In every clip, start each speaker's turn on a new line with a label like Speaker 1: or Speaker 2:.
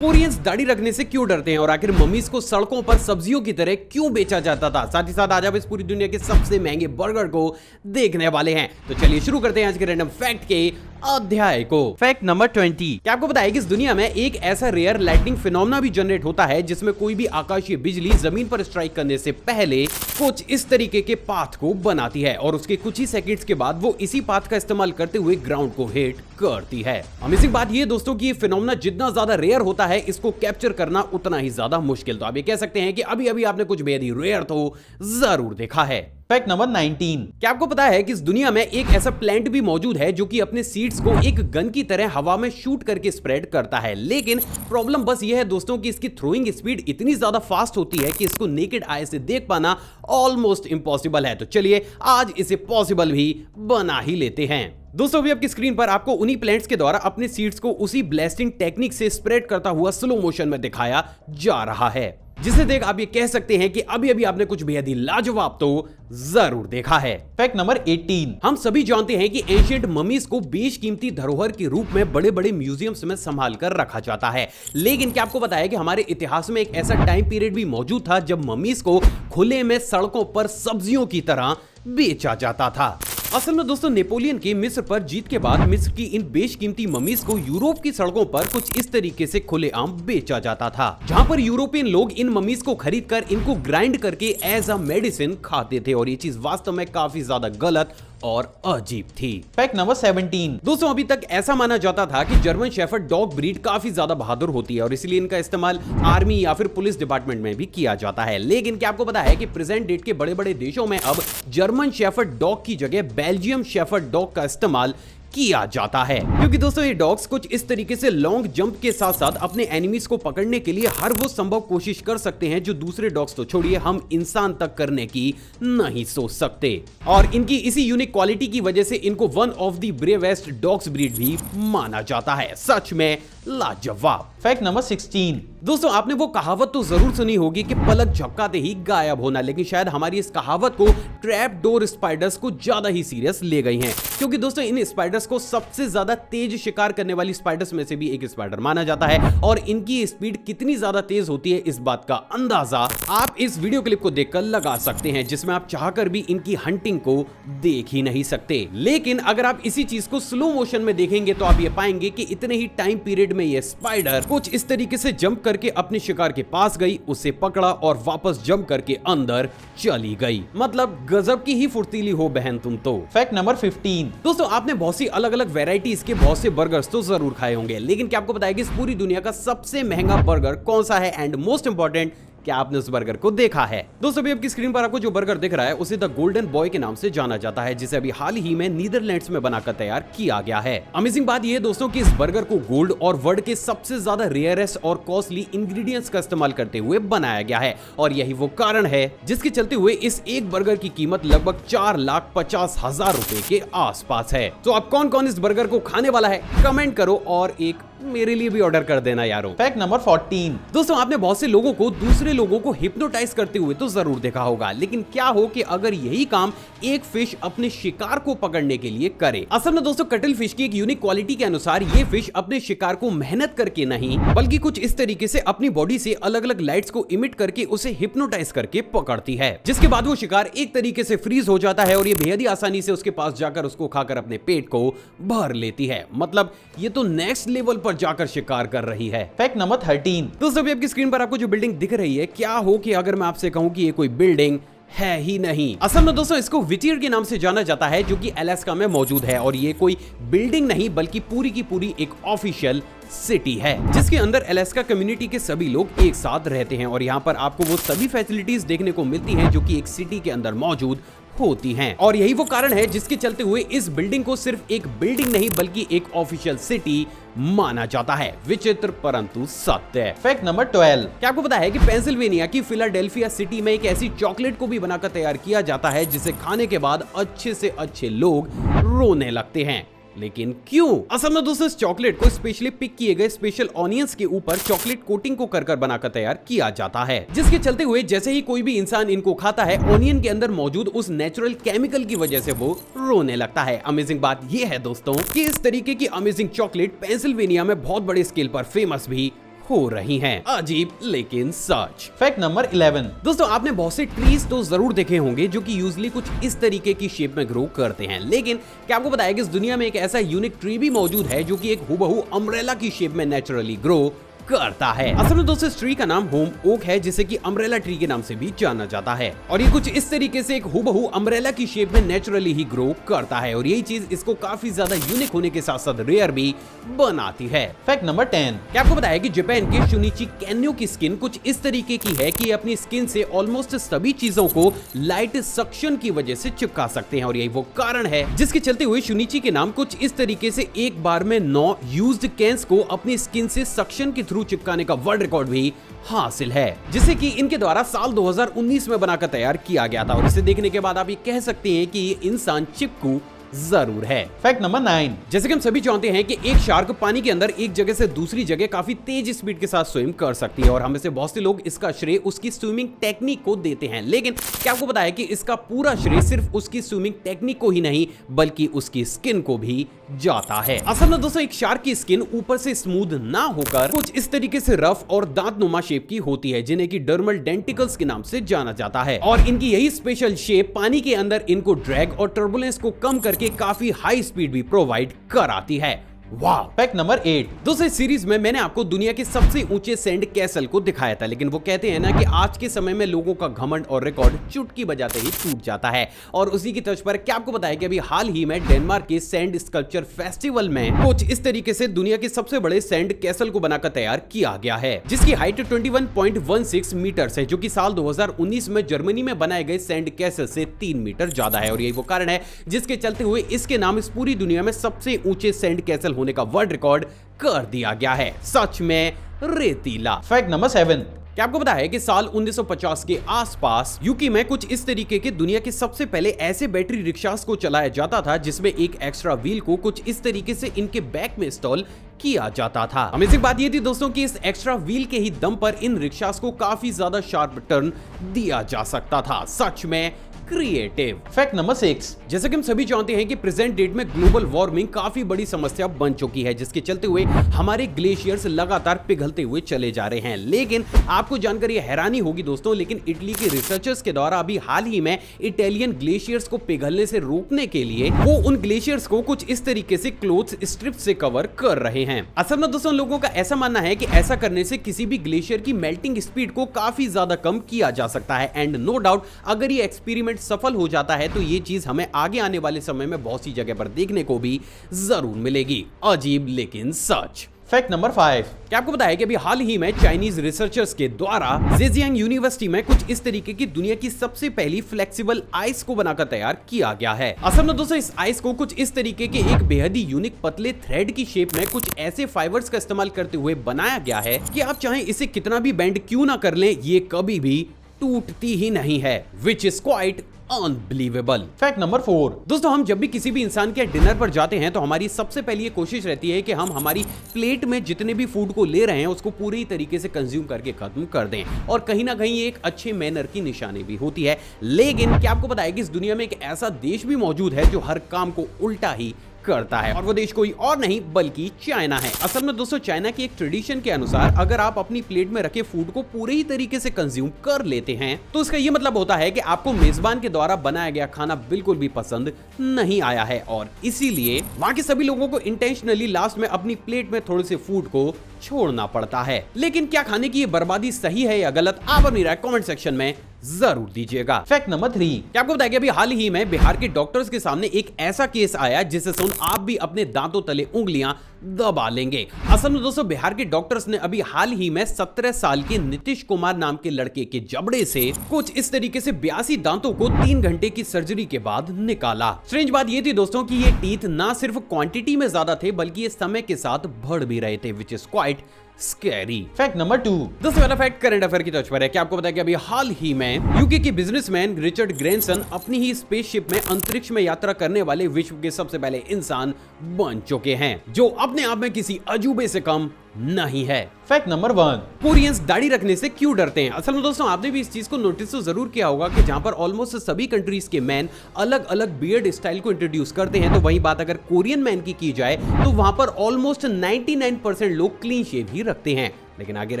Speaker 1: Koreans दाढ़ी रखने से क्यों डरते हैं और आखिर मम्मीज को सड़कों पर सब्जियों की तरह क्यों बेचा जाता था। साथ ही साथ आज आप इस पूरी दुनिया के सबसे महंगे बर्गर को देखने वाले हैं। तो चलिए शुरू करते हैं आज के रैंडम फैक्ट के अध्याय को। Fact number 20। क्या आपको पता है कि इस दुनिया में एक ऐसा रेयर लाइटनिंग फिनोमेना भी जनरेट होता है जिसमें कोई भी आकाशीय बिजली जमीन पर स्ट्राइक करने से पहले कुछ इस तरीके के पाथ को बनाती है और उसके कुछ ही सेकंड्स के बाद वो इसी पाथ का इस्तेमाल करते हुए ग्राउंड को हिट करती है। अमेजिंग बात ये दोस्तों कि ये फिनोमेना जितना ज्यादा रेयर होता है इसको कैप्चर करना उतना ही ज्यादा मुश्किल। तो आप ये कह सकते हैं कि अभी अभी आपने कुछ बेहद ही रेयर तो जरूर देखा है।
Speaker 2: Fact number 19।
Speaker 1: क्या आपको पता है कि इस दुनिया में एक ऐसा प्लांट भी मौजूद है जो कि अपने सीड्स को एक गन की तरह हवा में शूट करके स्प्रेड करता है, लेकिन प्रॉब्लम बस यह है दोस्तों कि इसकी थ्रोइंग स्पीड इतनी ज्यादा फास्ट होती है कि इसको नेकेड आई से देख पाना ऑलमोस्ट इम्पॉसिबल है। तो चलिए आज इसे पॉसिबल भी बना ही लेते हैं। दोस्तों अभी आपकी स्क्रीन पर आपको उन्हीं प्लांट्स के द्वारा अपने सीड्स को उसी ब्लास्टिंग टेक्निक से स्प्रेड करता हुआ स्लो मोशन में दिखाया जा रहा है, जिसे देख आप ये कह सकते हैं कि अभी अभी आपने कुछ बेहद ही लाजवाब तो जरूर देखा है।
Speaker 2: Fact number 18।
Speaker 1: हम सभी जानते हैं कि एंशिएंट ममीज को बेशकीमती धरोहर के रूप में बड़े बड़े म्यूजियम्स में संभाल कर रखा जाता है, लेकिन क्या आपको पता है कि हमारे इतिहास में एक ऐसा टाइम पीरियड भी मौजूद था जब ममीज को खुले में सड़कों पर सब्जियों की तरह बेचा जाता था। असल में दोस्तों नेपोलियन की मिस्र पर जीत के बाद मिस्र की इन बेशकीमती ममीज को यूरोप की सड़कों पर कुछ इस तरीके से खुलेआम बेचा जाता था, जहां पर यूरोपियन लोग इन ममीज को खरीदकर इनको ग्राइंड करके एज अ मेडिसिन खाते थे और ये चीज वास्तव में काफी ज्यादा गलत और अजीब थी।
Speaker 2: Fact number 17।
Speaker 1: दोस्तों अभी तक ऐसा माना जाता था कि जर्मन शेफर्ड डॉग ब्रीड काफी ज्यादा बहादुर होती है और इसलिए इनका इस्तेमाल आर्मी या फिर पुलिस डिपार्टमेंट में भी किया जाता है, लेकिन क्या आपको पता है कि प्रेजेंट डेट के बड़े बड़े देशों में अब जर्मन शेफर्ड डॉग की जगह बेल्जियम शेफर्ड डॉग का इस्तेमाल किया जाता है, क्योंकि दोस्तों ये डॉग्स कुछ इस तरीके से लॉन्ग जंप के साथ साथ अपने एनिमीज को पकड़ने के लिए हर वो संभव कोशिश कर सकते हैं जो दूसरे डॉग्स तो छोड़िए हम इंसान तक करने की नहीं सोच सकते। और इनकी इसी यूनिक क्वालिटी की वजह से इनको one of the bravest dogs breed भी माना जाता है। सच में लाजवाब।
Speaker 2: Fact number 16।
Speaker 1: दोस्तों आपने वो कहावत तो जरूर सुनी होगी कि पलक झपकाते ही गायब होना, लेकिन शायद हमारी इस कहावत को ट्रैप डोर स्पाइडर्स को ज्यादा ही सीरियस ले गई हैं, क्योंकि दोस्तों इन स्पाइडर्स को सबसे ज्यादा तेज शिकार करने वाली स्पाइडर्स में से भी एक स्पाइडर माना जाता है और इनकी स्पीड कितनी ज्यादा तेज होती है इस बात का अंदाजा आप इस वीडियो क्लिप को देखकर लगा सकते हैं, जिसमें आप चाहकर भी इनकी हंटिंग को देख ही नहीं सकते। लेकिन अगर आप इसी चीज को स्लो मोशन में देखेंगे तो आप ये पाएंगे कि इतने ही टाइम पीरियड में ये स्पाइडर कुछ इस तरीके से जंप करके अपने शिकार के पास गई, उसे पकड़ा और वापस जंप करके अंदर चली गई। मतलब गजब की ही फुर्तीली हो बहन तुम तो।
Speaker 2: Fact number 15।
Speaker 1: दोस्तों आपने बहुत सी अलग अलग वेराइटीज के बहुत से बर्गर्स तो जरूर खाए होंगे, लेकिन क्या आपको पता है कि इस पूरी दुनिया का सबसे महंगा बर्गर कौन सा है एंड मोस्ट इंपॉर्टेंट क्या आपने उस बर्गर को देखा है? दोस्तों अभी आपकी स्क्रीन पर आपको जो बर्गर दिख रहा है उसे द गोल्डन बॉय के नाम से जाना जाता है, जिसे अभी हाल ही में नीदरलैंड्स में बनाकर तैयार किया गया है। अमेजिंग बात यह दोस्तों कि इस बर्गर को गोल्ड और वर्ल्ड के सबसे ज्यादा रेयरेस्ट और कॉस्टली इंग्रेडिएंट्स का इस्तेमाल करते हुए बनाया गया है और यही वो कारण है जिसके चलते हुए इस एक बर्गर की कीमत लगभग 4,50,000 रुपए के आसपास है। तो अब कौन कौन इस बर्गर को खाने वाला है कमेंट करो और एक मेरे लिए भी ऑर्डर कर देना यारो।
Speaker 2: Fact number 14।
Speaker 1: दोस्तों आपने बहुत से लोगों को दूसरे लोगों को हिप्नोटाइज करते हुए तो जरूर देखा होगा, लेकिन क्या हो कि अगर यही काम एक फिश अपने शिकार को पकड़ने के लिए करे। असल में दोस्तों कटल फिश की एक यूनिक क्वालिटी के अनुसार ये फिश अपने शिकार को मेहनत करके नहीं बल्कि कुछ इस तरीके से अपनी बॉडी से अलग अलग लाइट्स को इमिट करके उसे हिप्नोटाइज करके पकड़ती है, जिसके बाद वो शिकार एक तरीके से फ्रीज हो जाता है और ये बेहद ही आसानी से उसके पास जाकर उसको खाकर अपने पेट को भर लेती है। मतलब ये तो नेक्स्ट लेवल पर जाकर शिकार कर रही है।
Speaker 2: Fact number 13।
Speaker 1: दोस्तों अभी आपकी स्क्रीन पर आपको जो बिल्डिंग दिख रही है, क्या हो कि अगर मैं आपसे कहूं कि ये कोई बिल्डिंग है ही नहीं। असल में दोस्तों इसको विटियर के नाम से जाना जाता है जो कि अलास्का में मौजूद है और ये कोई बिल्डिंग नहीं बल्कि पूरी की पूरी एक ऑफिशियल सिटी है, जिसके अंदर अलास्का कम्युनिटी के सभी लोग एक साथ रहते हैं और यहाँ पर आपको वो सभी फैसिलिटीज देखने को मिलती हैं जो कि एक सिटी के अंदर मौजूद होती हैं और यही वो कारण है जिसके चलते हुए इस बिल्डिंग को सिर्फ एक बिल्डिंग नहीं बल्कि एक ऑफिशियल सिटी माना जाता है। विचित्र परंतु सत्य।
Speaker 2: Fact number 12।
Speaker 1: क्या आपको पता है कि पेंसिल्वेनिया की फिलाडेल्फिया सिटी में एक ऐसी चॉकलेट को भी बनाकर तैयार किया जाता है जिसे खाने के बाद अच्छे से अच्छे लोग रोने लगते हैं, लेकिन क्यों? असल में दोस्तों इस चॉकलेट को स्पेशली पिक किए गए स्पेशल ऑनियंस के ऊपर चॉकलेट कोटिंग को कर बनाकर तैयार किया जाता है, जिसके चलते हुए जैसे ही कोई भी इंसान इनको खाता है ऑनियन के अंदर मौजूद उस नेचुरल केमिकल की वजह से वो रोने लगता है। अमेजिंग बात यह है दोस्तों कि इस तरीके की अमेजिंग चॉकलेट पेंसिल्वेनिया में बहुत बड़े स्केल पर फेमस भी हो रही हैं। अजीब लेकिन सच।
Speaker 2: Fact number 11।
Speaker 1: दोस्तों आपने बहुत से ट्रीज तो जरूर देखे होंगे जो कि यूजुअली कुछ इस तरीके की शेप में ग्रो करते हैं, लेकिन क्या आपको पता है कि इस दुनिया में एक ऐसा यूनिक ट्री भी मौजूद है जो कि एक हुबहू अम्ब्रेला की शेप में नेचुरली ग्रो करता है। असल में दोस्तों इस ट्री का नाम होम ओक है, जिसे कि अम्ब्रेला ट्री के नाम से भी जाना जाता है, और ये कुछ इस तरीके से एक हुबहू अम्ब्रेला की शेप में नेचुरली ही ग्रो करता है, और यही चीज इसको काफी ज्यादा यूनिक होने के साथ साथ रेयर भी बनाती है।
Speaker 2: Fact number 10।
Speaker 1: क्या आपको पता है कि जापान के शुनिची कैन्यो की स्किन कुछ इस तरीके की है कि अपनी स्किन से ऑलमोस्ट सभी चीजों को लाइट सक्शन की वजह से चिपका सकते हैं, और यही वो कारण है जिसके चलते हुए शुनिची के नाम कुछ इस तरीके से एक बार में 9 यूज्ड कैंस को अपनी स्किन से सक्शन के थ्रू चिपकाने का वर्ल्ड रिकॉर्ड भी हासिल है, जिसे कि इनके द्वारा साल 2019 में बनाकर तैयार किया गया था, और इसे देखने के बाद आप ये कह सकते हैं कि ये इंसान चिपकू जरूर है।
Speaker 2: Fact number 9।
Speaker 1: जैसे कि हम सभी जानते हैं कि एक शार्क पानी के अंदर एक जगह से दूसरी जगह काफी तेज स्पीड के साथ स्विम कर सकती है, और हम में से बहुत से लोग इसका श्रेय उसकी स्विमिंग टेक्निक को देते हैं, लेकिन क्या आपको पता है कि इसका पूरा श्रेय सिर्फ उसकी स्विमिंग टेक्निक को ही नहीं बल्कि उसकी स्किन को भी जाता है। असल में दोस्तों एक शार्क की स्किन ऊपर से स्मूथ ना होकर कुछ इस तरीके से रफ और दांतनुमा शेप की होती है, जिन्हें की डर्मल डेंटिकल्स के नाम से जाना जाता है, और इनकी यही स्पेशल शेप पानी के अंदर इनको ड्रैग और टर्बुलेंस को कम करके काफी हाई स्पीड भी प्रोवाइड कराती है। वाह।
Speaker 2: Fact number 8।
Speaker 1: दोस्तों इस सीरीज में मैंने आपको दुनिया के सबसे ऊंचे सैंड कैसल को दिखाया था, लेकिन वो कहते हैं ना कि आज के समय में लोगों का घमंड और रिकॉर्ड चुटकी बजाते ही टूट जाता है, और उसी की तर्ज पर क्या आपको पता है कि अभी हाल ही में डेनमार्क के सैंड स्कल्पचर फेस्टिवल में कुछ इस तरीके से दुनिया के सबसे बड़े सैंड कैसल को बनाकर तैयार किया गया है, जिसकी हाइट 21.16 मीटर है, जो कि साल 2019 में जर्मनी में बनाए गए सैंड कैसल से 3 मीटर ज्यादा है, और यही वो कारण है जिसके चलते हुए इसके नाम इस पूरी दुनिया में सबसे ऊंचे सैंड कैसल होने का वर्ल्ड रिकॉर्ड कर दिया गया है। सच में रेतीला।
Speaker 2: Fact number 7।
Speaker 1: क्या आपको पता है कि साल 1950 के आसपास यूके में कुछ इस तरीके के दुनिया के सबसे पहले ऐसे बैटरी रिक्शास को चलाया जाता था जिसमें एक एक्स्ट्रा व्हील को कुछ इस तरीके से इनके बैक में इंस्टॉल किया जाता था। अमेजिंग बात ये थी दोस्तों कि इस एक्स्ट्रा व्हील के ही दम पर इन रिक्शास को काफी ज्यादा शार्प टर्न दिया जा सकता था। सच में क्रिएटिव।
Speaker 2: Fact number 6।
Speaker 1: जैसे कि हम सभी जानते हैं कि प्रेजेंट डेट में ग्लोबल वार्मिंग काफी बड़ी समस्या बन चुकी है, जिसके चलते हुए हमारे ग्लेशियर्स लगातार पिघलते हुए चले जा रहे हैं, लेकिन आपको जानकर ये हैरानी होगी दोस्तों, लेकिन इटली के रिसर्चर्स के द्वारा अभी हाल ही में इटालियन ग्लेशियर्स को पिघलने से रोकने के लिए वो उन ग्लेशियर्स को कुछ इस तरीके से क्लोथ स्ट्रिप से कवर कर रहे हैं। असल में दोस्तों लोगों का ऐसा मानना है कि ऐसा करने से किसी भी ग्लेशियर की मेल्टिंग स्पीड को काफी ज्यादा कम किया जा सकता है, एंड नो डाउट अगर ये एक्सपेरिमेंट सफल हो जाता है तो ये चीज हमें आगे आने वाले समय में बहुत सी जगह पर देखने को भी जरूर मिलेगी। अजीब लेकिन सच।
Speaker 2: Fact number 5।
Speaker 1: क्या आपको पता है कि अभी हाल ही में चाइनीज रिसर्चर्स के द्वारा जेजियांग यूनिवर्सिटी में कुछ इस तरीके की दुनिया की सबसे पहली फ्लेक्सिबल आइस को बनाकर तैयार किया गया है। असल में दोस्तों इस आइस को कुछ इस तरीके के एक बेहद ही यूनिक पतले थ्रेड की शेप में कुछ ऐसे फाइबर्स का इस्तेमाल करते हुए बनाया गया है कि आप चाहे इसे कितना भी बेंड क्यों ना कर लें, ये कभी भी टूटती ही नहीं है, which is quite unbelievable.
Speaker 2: Fact number 4।
Speaker 1: दोस्तों हम जब भी किसी भी इंसान के डिनर पर जाते हैं तो हमारी सबसे पहली ये कोशिश रहती है कि हम हमारी प्लेट में जितने भी फूड को ले रहे हैं उसको पूरी तरीके से कंज्यूम करके खत्म कर दें, और कहीं ना कहीं एक अच्छे मैनर की निशानी भी होती है। लेकिन क्या आपको पता है कि इस दुनिया में एक ऐसा देश भी मौजूद है जो हर काम को उल्टा ही करता है, और वो देश कोई और नहीं बल्कि चाइना है। असल में दोस्तों चाइना की एक ट्रेडिशन के अनुसार अगर आप अपनी प्लेट में रखे फूड को पूरे ही तरीके से कंज्यूम कर लेते हैं तो इसका ये मतलब होता है कि आपको मेजबान के द्वारा बनाया गया खाना बिल्कुल भी पसंद नहीं आया है, और इसीलिए वहां के सभी लोगों को इंटेंशनली लास्ट में अपनी प्लेट में थोड़े से फूड को छोड़ना पड़ता है। लेकिन क्या खाने की ये बर्बादी सही है या गलत, आप अपनी राय कमेंट सेक्शन में जरूर दीजिएगा।
Speaker 2: Fact number 3।
Speaker 1: क्या आपको बताया कि अभी हाल ही में बिहार के डॉक्टर्स के सामने एक ऐसा केस आया जिसे सुन आप भी अपने दांतों तले उंगलियां दबा लेंगे। असल में दोस्तों बिहार के डॉक्टर्स ने अभी हाल ही में 17 साल के नीतीश कुमार नाम के लड़के के जबड़े से कुछ इस तरीके से 82 दांतों को 3 घंटे की सर्जरी के बाद निकाला। स्ट्रेंज बात ये थी दोस्तों कि ये टीथ ना सिर्फ क्वांटिटी में ज्यादा थे बल्कि ये समय के साथ बढ़ भी रहे थे, which is quite scary.
Speaker 2: Fact number 2।
Speaker 1: दोस्तों वाला फैक्ट करंट अफेयर की तर्ज पर है। क्या आपको पता है कि अभी हाल ही में यूके के बिजनेसमैन रिचर्ड ग्रैंसन अपनी ही स्पेसशिप में अंतरिक्ष में यात्रा करने वाले विश्व के सबसे पहले इंसान बन चुके हैं, जो अपने आप में किसी अजूबे से कम नहीं है।
Speaker 2: Fact number 1।
Speaker 1: कोरियंस दाढ़ी रखने से क्यों डरते हैं? असल में दोस्तों आपने भी इस चीज को नोटिस तो जरूर किया होगा कि जहां पर ऑलमोस्ट सभी कंट्रीज के मैन अलग अलग बियर्ड स्टाइल को इंट्रोड्यूस करते हैं, तो वही बात अगर कोरियन मैन की जाए तो वहां पर ऑलमोस्ट 99% लोग क्लीन शेव ही रखते हैं। लेकिन आखिर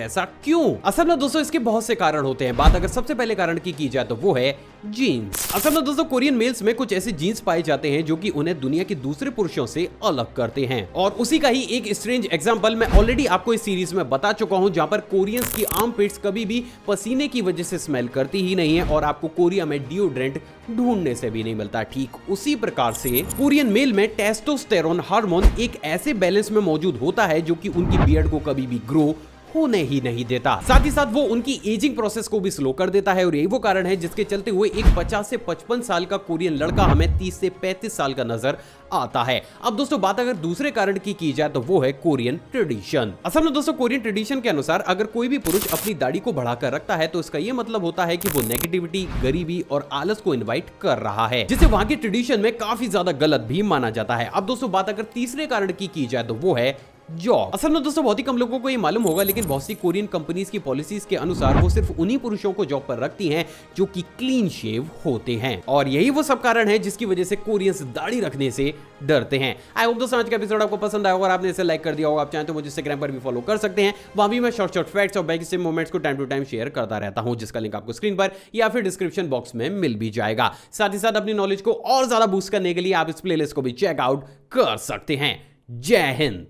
Speaker 1: ऐसा क्यों? असल में दोस्तों इसके बहुत से कारण होते हैं। बात अगर सबसे पहले कारण की जाए तो वो है जीन्स। असल में दोस्तों कोरियन मेल्स में कुछ ऐसे जीन्स पाए जाते हैं जो कि उन्हें दुनिया के दूसरे पुरुषों से अलग करते हैं, और उसी का ही एक स्ट्रेंज एग्जांपल मैं ऑलरेडी आपको इस सीरीज में बता चुका हूं, जहां पर कोरियंस की आर्मपिट्स कभी भी पसीने की वजह से स्मेल करती ही नहीं है और आपको कोरिया में डिओड्रेंट ढूंढने से भी नहीं मिलता। ठीक उसी प्रकार से कोरियन मेल में टेस्टोस्टेरोन हार्मोन एक ऐसे बैलेंस में मौजूद होता है जो कि उनकी बियर्ड को कभी भी ग्रो होने ही नहीं देता। साथ ही साथ वो उनकी एजिंग प्रोसेस को भी स्लो कर देता है, और यही वो कारण है जिसके चलते हुए एक 50 से 55 साल का कोरियन लड़का हमें 30 से 35 साल का नजर आता है। अब दोस्तों बात अगर दूसरे कारण की जाए तो वो है कोरियन ट्रेडिशन। असल में दोस्तों कोरियन ट्रेडिशन के अनुसार अगर कोई भी पुरुष अपनी दाढ़ी को बढ़ाकर रखता है तो इसका ये मतलब होता है कि वो नेगेटिविटी, गरीबी और आलस को इनवाइट कर रहा है, जिसे वहां के ट्रेडिशन में काफी ज्यादा गलत भी माना जाता है। अब दोस्तों बात अगर तीसरे कारण की जाए तो वो है जॉब। असल में दोस्तों बहुत ही कम लोगों को ये मालूम होगा, लेकिन बहुत सी कोरियन कंपनीज की पॉलिसीज के अनुसार वो सिर्फ उन्हीं पुरुषों को जॉब पर रखती हैं जो कि क्लीन शेव होते हैं, और यही वो सब कारण है जिसकी वजह से कोरियंस दाढ़ी रखने से डरते हैं। आई होप दोस्तों आज का एपिसोड आपको पसंद आया होगा और आपने इसे लाइक कर दिया होगा। आप चाहें तो मुझे इंस्टाग्राम पर भी फॉलो कर सकते हैं, वहां भी मैं शॉर्ट फैक्ट्स और बैक मोमेंट्स को टाइम टू टाइम शेयर करता रहता हूं, जिसका लिंक आपको स्क्रीन पर या फिर डिस्क्रिप्शन बॉक्स में मिल भी जाएगा। साथ ही साथ अपनी नॉलेज को और ज्यादा बूस्ट करने के लिए आप इस प्लेलिस्ट को भी चेकआउट कर सकते हैं। जय हिंद।